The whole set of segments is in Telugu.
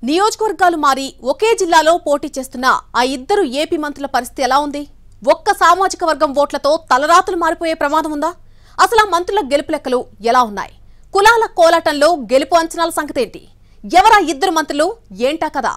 నియోజకవర్గాలు మారి ఒకే జిల్లాలో పోటీ చేస్తున్న ఆ ఇద్దరు ఏపీ మంత్రుల పరిస్థితి ఎలా ఉంది? ఒక్క సామాజిక వర్గం ఓట్లతో తలరాతలు మారిపోయే ప్రమాదం ఉందా? అసలు ఆ మంత్రుల గెలుపు లెక్కలు ఎలా ఉన్నాయి? కులాల కోలాటంలో గెలుపు అంచనాల సంగతేంటి? ఎవరా ఇద్దరు మంత్రులు ఏంటా కదా?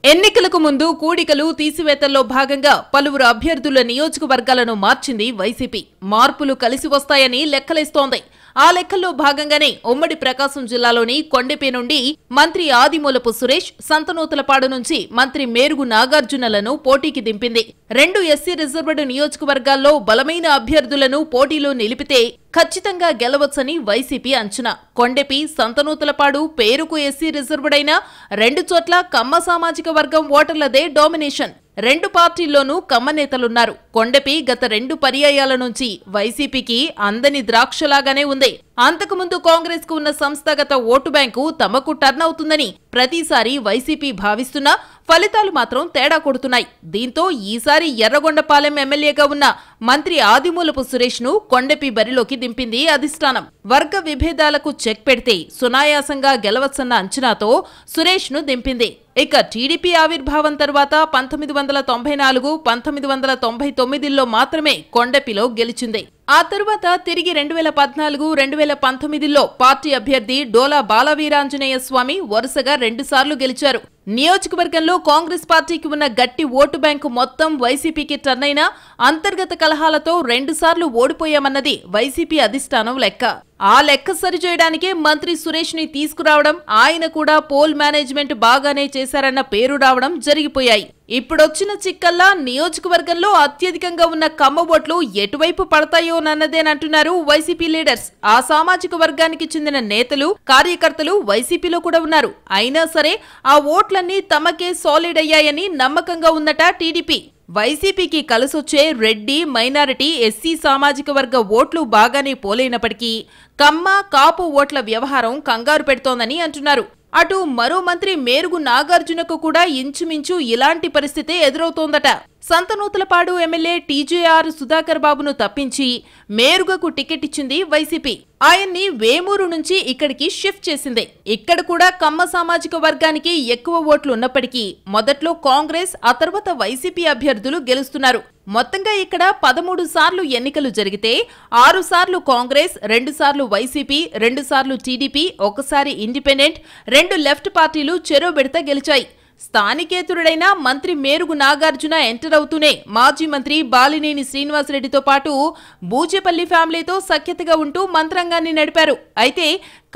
ఎన్నికలకు ముందు కూడికలు తీసివేతల్లో భాగంగా పలువురు అభ్యర్థుల నియోజకవర్గాలను మార్చింది వైసీపీ. మార్పులు కలిసి వస్తాయని లెక్కలేస్తోంది. ఆ లెక్కల్లో భాగంగానే ఉమ్మడి ప్రకాశం జిల్లాలోని కొండెపి నుండి మంత్రి ఆదిమూలపు సురేష్, సంతనూతలపాడు నుంచి మంత్రి మేరుగు నాగార్జునలను పోటీకి దింపింది. 2 ఎస్సీ రిజర్వ్డ్ నియోజకవర్గాల్లో బలమైన అభ్యర్థులను పోటీలో నిలిపితే ఖచ్చితంగా గెలవచ్చని వైసీపీ అంచనా. కొండెపి, సంతనూతలపాడు పేరుకు ఎస్సీ రిజర్వ్డ్ అయిన 2 చోట్ల కమ్మ సామాజిక వర్గం ఓటర్లదే డామినేషన్. 2 పార్టీల్లోనూ కమ్మ నేతలున్నారు. కొండెపి గత 2 పర్యాయాల నుంచి వైసీపీకి అందని ద్రాక్షలాగానే ఉంది. అంతకుముందు కాంగ్రెస్ కు ఉన్న సంస్థాగత ఓటు బ్యాంకు తమకు టర్న్ అవుతుందని ప్రతిసారి వైసీపీ భావిస్తున్నా ఫలితాలు మాత్రం తేడా కొడుతున్నాయి. దీంతో ఈసారి ఎర్రగొండపాలెం ఎమ్మెల్యేగా ఉన్న మంత్రి ఆదిమూలపు సురేష్ ను కొండెపి బరిలోకి దింపింది అధిష్టానం. వర్గ విభేదాలకు చెక్ పెడితే సునాయాసంగా గెలవచ్చన్న అంచనాతో సురేష్ ను దింపింది. ఇక టీడీపీ ఆవిర్భావం తర్వాత 1994, 1999లో మాత్రమే కొండెపిలో గెలిచింది. ఆ తరువాత తిరిగి 2014, 2019లో పార్టీ అభ్యర్థి డోలా బాలవీరాంజనేయ స్వామి వరుసగా 2 సార్లు గెలిచారు. నియోజకవర్గంలో కాంగ్రెస్ పార్టీకి ఉన్న గట్టి ఓటు బ్యాంకు మొత్తం వైసీపీకి టర్న్ అయినా అంతర్గత కలహాలతో 2 సార్లు ఓడిపోయామన్నది వైసీపీ అధిష్టానం లెక్క. ఆ లెక్క సరిచేయడానికే మంత్రి సురేష్ ని తీసుకురావడం, ఆయన కూడా పోల్ మేనేజ్మెంట్ బాగానే చేశారన్న పేరు రావడం జరిగిపోయాయి. ఇప్పుడొచ్చిన చిక్కల్లా నియోజకవర్గంలో అత్యధికంగా ఉన్న కమ్మ ఓట్లు ఎటువైపు పడతాయోనన్నదేనంటున్నారు వైసీపీ లీడర్స్. ఆ సామాజిక వర్గానికి చెందిన నేతలు, కార్యకర్తలు వైసీపీలో కూడా ఉన్నారు. అయినా సరే ఆ ఓట్లన్నీ తమకే సాలిడ్ అయ్యాయని నమ్మకంగా ఉందట టీడీపీ. వైసీపీకి కలిసొచ్చే రెడ్డి, మైనారిటీ, ఎస్సీ సామాజిక వర్గ ఓట్లు బాగానే పోలైనప్పటికీ కమ్మ, కాపు ఓట్ల వ్యవహారం కంగారు పెడుతోందని అంటున్నారు. అటు మరో మంత్రి మేరుగు నాగార్జునకు కూడా ఇంచుమించు ఇలాంటి పరిస్థితే ఎదురవుతోందట. సంతనూతలపాడు ఎమ్మెల్యే టీజేఆర్ సుధాకర్ బాబును తప్పించి మేరుగకు టికెట్ ఇచ్చింది వైసీపీ. ఆయన్ని వేమూరు నుంచి ఇక్కడికి షిఫ్ట్ చేసింది. ఇక్కడ కూడా కమ్మ సామాజిక వర్గానికి ఎక్కువ ఓట్లు ఉన్నప్పటికీ మొదట్లో కాంగ్రెస్, ఆ తర్వాత వైసీపీ అభ్యర్థులు గెలుస్తున్నారు. మొత్తంగా ఇక్కడ 13 సార్లు ఎన్నికలు జరిగితే 6 సార్లు కాంగ్రెస్, 2 సార్లు వైసీపీ, 2 సార్లు టీడీపీ, 1 సారి ఇండిపెండెంట్, 2 లెఫ్ట్ పార్టీలు చెరో బెడత గెలిచాయి. స్థానికేతరుడైన మంత్రి మేరుగు నాగార్జున ఎంటర్ అవుతూనే మాజీ మంత్రి బాలినేని శ్రీనివాసరెడ్డితో పాటు బూచేపల్లి ఫ్యామిలీతో సఖ్యతగా ఉంటూ మంత్రాంగాన్ని నడిపారు. అయితే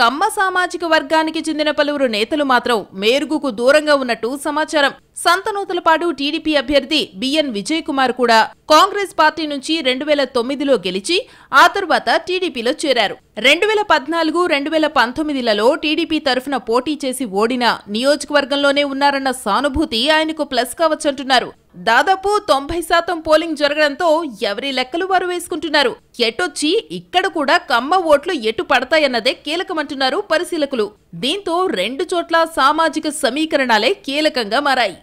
కమ్మ సామాజిక వర్గానికి చెందిన పలువురు నేతలు మాత్రం మేరుగుకు దూరంగా ఉన్నట్టు సమాచారం. సంతనూతలపాడు టీడీపీ అభ్యర్థి బిఎన్ విజయ్ కుమార్ కూడా కాంగ్రెస్ పార్టీ నుంచి 2009లో గెలిచి ఆ తరువాత టీడీపీలో చేరారు. 2014, 2019లలో టీడీపీ తరఫున పోటీ చేసి ఓడిన నియోజకవర్గంలోనే ఉన్నారన్న సానుభూతి ఆయనకు ప్లస్ కావచ్చంటున్నారు. దాదాపు 90% పోలింగ్ జరగడంతో ఎవరి లెక్కలు వారు వేసుకుంటున్నారు. ఎటొచ్చి ఇక్కడ కూడా కమ్మ ఓట్లు ఎటు పడతాయన్నదే కీలకమంటున్నారు పరిశీలకులు. దీంతో 2 చోట్ల సామాజిక సమీకరణాలే కీలకంగా మారాయి.